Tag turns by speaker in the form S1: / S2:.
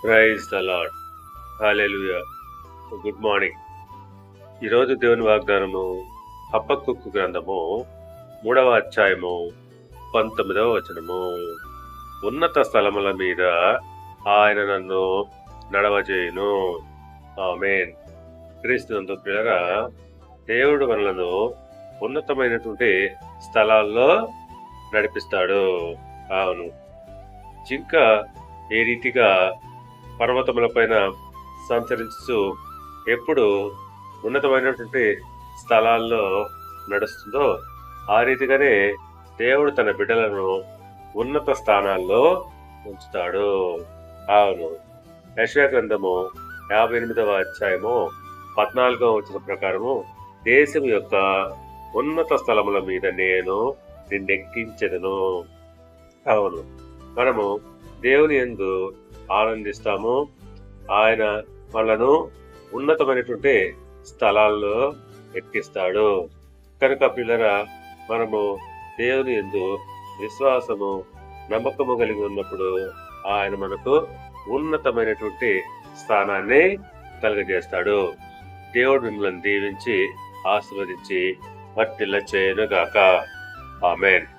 S1: Praise the lord. Hallelujah. Good morning. ఈరోజు దేవుని వాగ్దానము హబక్కూకు గ్రంథము 3వ అధ్యాయము 19వ వచనము. ఉన్నత స్థలముల మీద ఆయన నన్ను నడవజేయును. ఆమేన్. క్రీస్తునందు ప్రియరా, దేవుడు మనలను ఉన్నతమైనటువంటి స్థలాల్లో నడిపిస్తాడు. అవును, జింక ఏ రీతిగా పర్వతముల పైన సంచరించు ఎప్పుడు ఉన్నతమైనటువంటి స్థలాల్లో నడుస్తుందో ఆ రీతిగానే దేవుడు తన బిడ్డలను ఉన్నత స్థానాల్లో ఉంచుతాడు. అవును, యెషయా గ్రంథము 58వ అధ్యాయము 14వ వచనం ప్రకారము, దేశం యొక్క ఉన్నత స్థలముల మీద నేను నిన్నెక్కించెదను. అవును, మనము దేవుని యందు ఆనందిస్తాము. ఆయన మనను ఉన్నతమైనటువంటి స్థలాల్లో ఎక్కిస్తాడు. కనుక పిల్లరా, మనము దేవుని యందు విశ్వాసము నమ్మకము కలిగి ఉన్నప్పుడు ఆయన మనకు ఉన్నతమైనటువంటి స్థానాన్ని కలుగజేస్తాడు. దేవుడు మిమ్మల్ని దీవించి ఆశీర్వదించి వర్ధిల్ల చేయనుగాక. ఆమేన్.